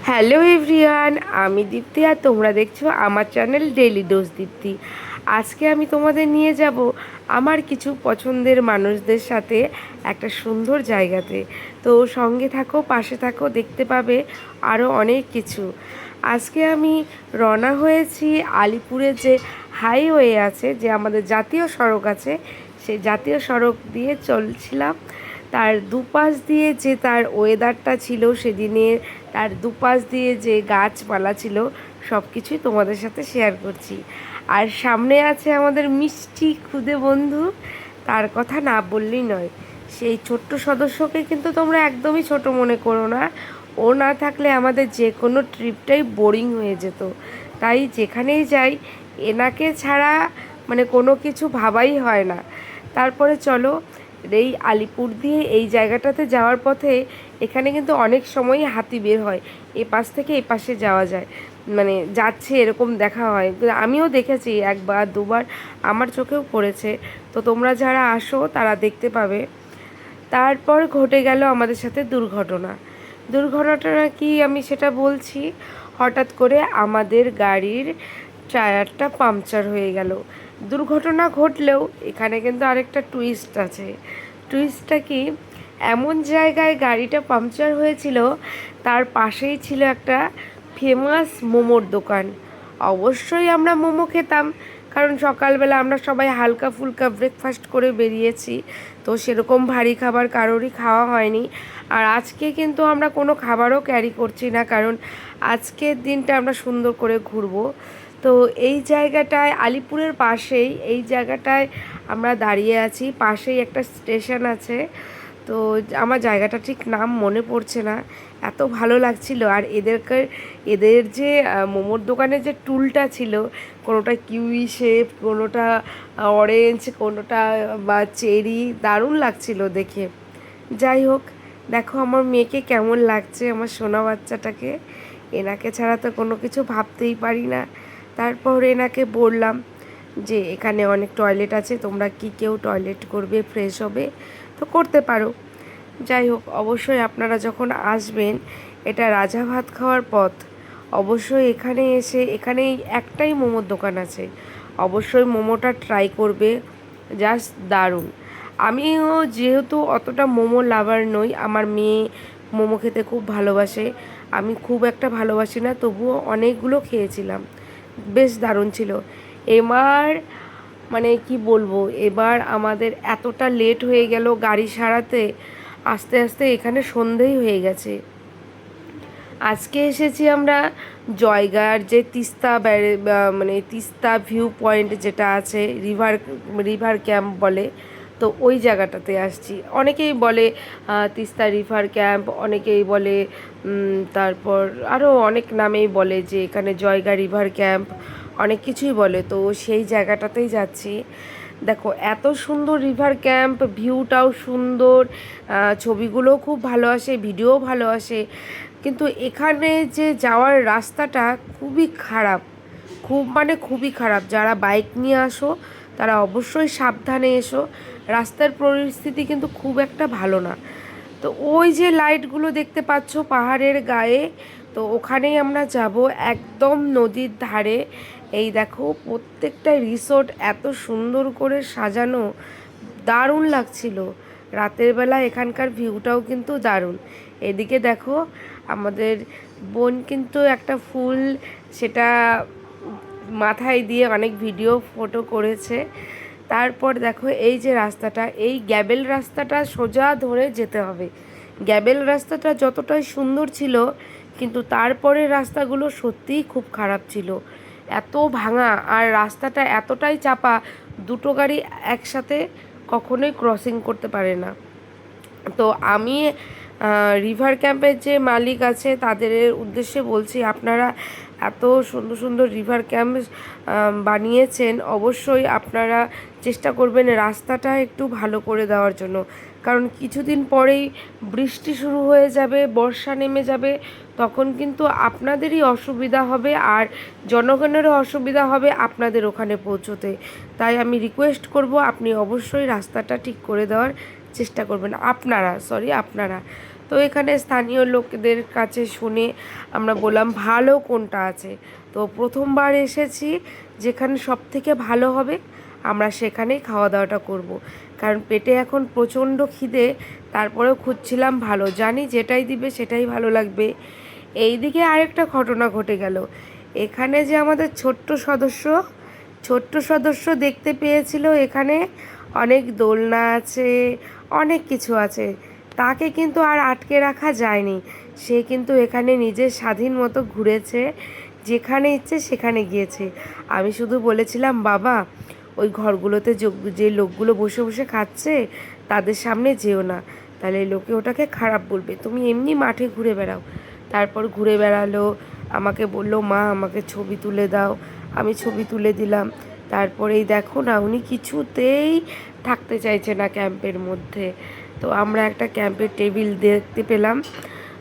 Hello everyone, আমি দীপ্তি আর তোমরা দেখছো আমার চ্যানেল ডেইলি ডোজ দীপ্তি। আজকে আমি তোমাদের নিয়ে যাব আমার কিছু পছন্দের মানুষদের সাথে একটা সুন্দর জায়গাতে। তো সঙ্গে থাকো, পাশে থাকো, দেখতে পাবে আরও অনেক কিছু। আজকে আমি রওনা হয়েছি আলিপুরের যে হাইওয়ে আছে, যে আমাদের জাতীয় সড়ক আছে, সেই জাতীয় সড়ক দিয়ে চলছিলাম। তার দুপাশ দিয়ে যে তার ওয়েদারটা ছিল সেদিনের, তার দুপাশ দিয়ে যে গাছপালা ছিল, সব কিছুই তোমাদের সাথে শেয়ার করছি। আর সামনে আছে আমাদের মিষ্টি খুদে বন্ধু, তার কথা না বললেই নয়। সেই ছোট্ট সদস্যকে কিন্তু তোমরা একদমই ছোট মনে করো না। ও না থাকলে আমাদের যে কোনো ট্রিপটাই বোরিং হয়ে যেত। তাই যেখানেই যাই এনাকে ছাড়া মানে কোনো কিছু ভাবাই হয় না। তারপরে চলো, এই আলিপুর দিয়ে এই জায়গাটাতে যাওয়ার পথে এখানে কিন্তু অনেক সময়ই হাতি বের হয়, এ পাশ থেকে এ পাশে যাওয়া যায়, মানে যাচ্ছে এরকম দেখা হয়। আমিও দেখেছি একবার দুবার, আমার চোখেও পড়েছে। তো তোমরা যারা আসো তারা দেখতে পাবে। তারপর ঘটে গেল আমাদের সাথে দুর্ঘটনা। দুর্ঘটনাটা কি আমি সেটা বলছি। হঠাৎ করে আমাদের গাড়ির টায়ারটা পাংচার হয়ে গেল। দুর্ঘটনা ঘটলেও এখানে কিন্তু আরেকটা টুইস্ট আছে। টুইস্টটা কি, এমন জায়গায় গাড়িটা পাংচার হয়েছিল, তার পাশেই ছিল একটা ফেমাস মোমোর দোকান। অবশ্যই আমরা মোমো খেতাম, কারণ সকালবেলা আমরা সবাই হালকা ফুলকা ব্রেকফাস্ট করে বেরিয়েছি, তো সেরকম ভারী খাবার কারোরই খাওয়া হয়নি। আর আজকে কিন্তু আমরা কোনো খাবারও ক্যারি করছি না, কারণ আজকের দিনটা আমরা সুন্দর করে ঘুরবো। তো এই জায়গাটায় আলিপুরের পাশেই এই জায়গাটায় আমরা দাঁড়িয়ে আছি, পাশেই একটা স্টেশন আছে। তো আমার জায়গাটা ঠিক নাম মনে পড়ছে না, এত ভালো লাগছিল। আর এদের যে মোমোর দোকানে যে টুলটা ছিল, কোনোটা কিউই শেপ, কোনোটা অরেঞ্জ, কোনোটা বা চেরি, দারুণ লাগছিল দেখে। যাই হোক, দেখো আমার মেয়েকে কেমন লাগছে, আমার সোনা বাচ্চাটাকে। এনাকে ছাড়া তো কোনো কিছু ভাবতেই পারি না। তারপর এনাকে বললাম যে এখানে অনেক টয়লেট আছে, তোমরা কি কেউ টয়লেট করবে, ফ্রেশ হবে তো করতে পারো। যাই হোক, অবশ্যই আপনারা যখন আসবেন, এটা রাজা ভাত খাওয়ার পথ, অবশ্যই এখানে এসে, এখানেই একটাই মোমোর দোকান আছে, অবশ্যই মোমোটা ট্রাই করবে, জাস্ট দারুণ। আমিও যেহেতু অতটা মোমো লাভার নই, আমার মেয়ে মোমো খেতে খুব ভালোবাসে, আমি খুব একটা ভালোবাসি না, তবুও অনেকগুলো খেয়েছিলাম, বেশ দারুণ ছিল। এবার মানে কি বলবো, এবার আমাদের এতটা লেট হয়ে গেল গাড়ি সারাতে, আস্তে আস্তে এখানে সন্ধেই হয়ে গেছে। আজকে এসেছি আমরা জয়গার যে তিস্তা মানে তিস্তা ভিউ পয়েন্ট যেটা আছে, রিভার ক্যাম্প বলে, তো ওই জায়গাটাতে আসছি। অনেকেই বলে তিস্তা রিভার ক্যাম্প, অনেকেই বলে তারপর আরও অনেক নামেই বলে যে এখানে জয়গা রিভার ক্যাম্প, অনেক কিছুই বলে। তো সেই জায়গাটাতেই যাচ্ছি। দেখো এত সুন্দর রিভার ক্যাম্প, ভিউটাও সুন্দর, ছবিগুলোও খুব ভালো আসে, ভিডিও ভালো আসে। কিন্তু এখানে যে যাওয়ার রাস্তাটা খুবই খারাপ, খুব মানে খুবই খারাপ। যারা বাইক নিয়ে আসো তারা অবশ্যই সাবধানে এসো, রাস্তার পরিস্থিতি কিন্তু খুব একটা ভালো না। তো ওই যে লাইটগুলো দেখতে পাচ্ছ পাহাড়ের গায়ে, তো ওখানেই আমরা যাব, একদম নদীর ধারে। এই দেখো প্রত্যেকটা রিসোর্ট এত সুন্দর করে সাজানো, দারুণ লাগছিল। রাতের বেলা এখানকার ভিউটাও কিন্তু দারুণ। এদিকে দেখো আমাদের বোন কিন্তু একটা ফুল, সেটা মাথায় দিয়ে অনেক ভিডিও ফটো করেছে। তারপর দেখো এই যে রাস্তাটা, এই গ্যাবেল রাস্তাটা সোজা ধরে যেতে হবে। গ্যাবেল রাস্তাটা যতটাই সুন্দর ছিল, কিন্তু তারপরে রাস্তাগুলো সত্যিই খুব খারাপ ছিল, এত ভাঙা, আর রাস্তাটা এতটাই চাপা, দুটো গাড়ি একসাথে কখনোই ক্রসিং করতে পারে না। তো আমি রিভার ক্যাম্পের যে মালিক আছে তাদের উদ্দেশ্যে বলছি, আপনারা এত সুন্দর সুন্দর রিভার ক্যাম্প বানিয়েছেন, অবশ্যই আপনারা চেষ্টা করবেন রাস্তাটা একটু ভালো করে দেওয়ার জন্য, কারণ কিছুদিন পরেই বৃষ্টি শুরু হয়ে যাবে, বর্ষা নেমে যাবে, তখন কিন্তু আপনাদেরই অসুবিধা হবে, আর জনগণেরও অসুবিধা হবে আপনাদের ওখানে পৌঁছোতে। তাই আমি রিকোয়েস্ট করব, আপনি অবশ্যই রাস্তাটা ঠিক করে দেওয়ার চেষ্টা করবেন, আপনারা। তো তো এখানে স্থানীয় লোকদের কাছে শুনে আমরা বললাম ভালো কোনটা আছে। তো প্রথমবার এসেছি, যেখানে সব থেকে ভালো হবে আমরা সেখানেই খাওয়া দাওয়াটা করব। কারণ পেটে এখন প্রচণ্ড খিদে, তারপরেও খুঁজছিলাম ভালো, জানি যেটাই দিবে সেটাই ভালো লাগবে। এই দিকে আরেকটা ঘটনা ঘটে গেল। এখানে যে আমাদের ছোট্ট সদস্য দেখতে পেয়েছিল এখানে অনেক দোলনা আছে, অনেক কিছু আছে, তাকে কিন্তু আর আটকে রাখা যায়নি। সে কিন্তু এখানে নিজের স্বাধীন মতো ঘুরেছে, যেখানে ইচ্ছে সেখানে গিয়েছে। আমি শুধু বলেছিলাম, বাবা ওই ঘরগুলোতে যে লোকগুলো বসে বসে খাচ্ছে তাদের সামনে যেও না, তাহলে লোকে ওটাকে খারাপ বলবে, তুমি এমনি মাঠে ঘুরে বেড়াও। তারপর ঘুরে বেড়ালো, আমাকে বললো, মা আমাকে ছবি তুলে দাও। আমি ছবি তুলে দিলাম। তারপরেই দেখো না, উনি কিছুতেই থাকতে চাইছে না ক্যাম্পের মধ্যে। তো আমরা একটা ক্যাম্পের টেবিল দেখতে পেলাম।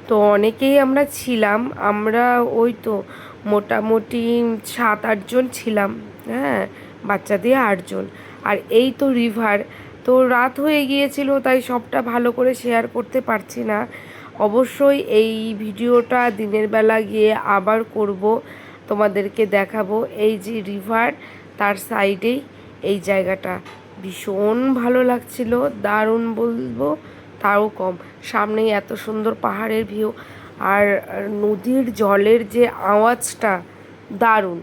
তো অনেকেই আমরা ছিলাম, আমরা ওই তো মোটামুটি 7-8 জন ছিলাম, হ্যাঁ, বাচ্চা দিয়ে 8 জন। আর এই তো রিভার, তো রাত হয়ে গিয়েছিল, তাই সবটা ভালো করে শেয়ার করতে পারছি না। অবশ্যই এই ভিডিওটা দিনের বেলা গিয়ে আবার করব, তোমাদেরকে দেখাবো। এই যে রিভার, তার সাইডেই এই জায়গাটা ভীষণ ভালো লাগছিল, দারুণ বলবো তাও কম। সামনেই এত সুন্দর পাহাড়ের ভিউ, আর নদীর জলের যে আওয়াজটা দারুণ।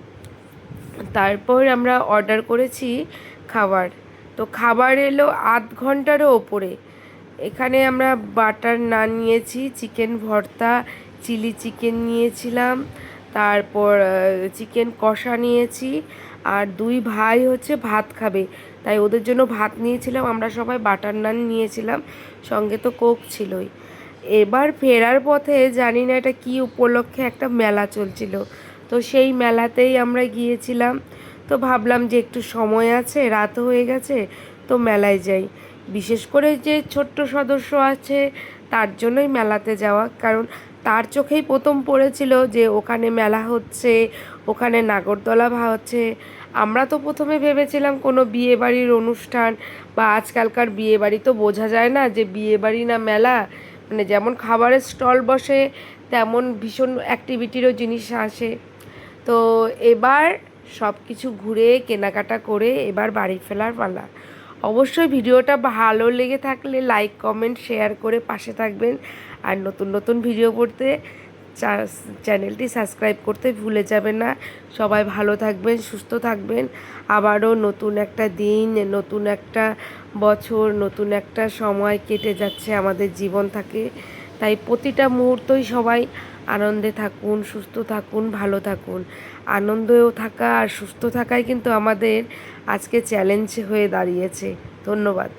তারপর আমরা অর্ডার করেছি খাবার। তো খাবার এলো 8 ঘন্টারও ওপরে। এখানে আমরা বাটার নান নিয়েছি, চিকেন ভর্তা, চিলি চিকেন নিয়েছিলাম, তারপর চিকেন কষা নিয়েছি, আর 2 ভাই হচ্ছে ভাত খাবে, তাই ওদের জন্য ভাত নিয়েছিলাম। আমরা সবাই বাটার নান নিয়েছিলাম, সঙ্গে তো কোক ছিলই। এবার ফেরার পথে জানি না এটা কী উপলক্ষে একটা মেলা চলছিল, তো সেই মেলাতেই আমরা গিয়েছিলাম। তো ভাবলাম যে একটু সময় আছে, রাত হয়ে গেছে, তো মেলায় যাই। বিশেষ করে যে ছোট্ট সদস্য আছে তার জন্যই মেলাতে যাওয়া, কারণ তার চোখেই প্রথম পড়েছিল যে ওখানে মেলা হচ্ছে, ওখানে নাগরদোলা হচ্ছে। আমরা তো প্রথমে ভেবেছিলাম কোনো বিয়েবাড়ির অনুষ্ঠান, বা আজকালকার বিয়েবাড়ি তো বোঝা যায় না যে বিয়েবাড়ি না মেলা। মানে যেমন খাবারের স্টল বসে, তেমন ভীষণ অ্যাক্টিভিটিরও জিনিস আসে। তো এবার সব কিছু ঘুরে কেনাকাটা করে এবার বাড়ি ফেরার পালা। অবশ্যই ভিডিওটা ভালো লেগে থাকলে লাইক কমেন্ট শেয়ার করে পাশে থাকবেন, আর নতুন নতুন ভিডিও পড়তে চ্যানেলটি সাবস্ক্রাইব করতে ভুলে যাবেন না। সবাই ভালো থাকবেন, সুস্থ থাকবেন। আবারও নতুন একটা দিন, নতুন একটা বছর, নতুন একটা সময় কেটে যাচ্ছে আমাদের জীবন থাকে, তাই প্রতিটা মুহূর্তই সবাই আনন্দে থাকুন, সুস্থ থাকুন, ভালো থাকুন। আনন্দেও থাকা আর সুস্থ থাকাই কিন্তু আমাদের আজকে চ্যালেঞ্জ হয়ে দাঁড়িয়েছে। ধন্যবাদ।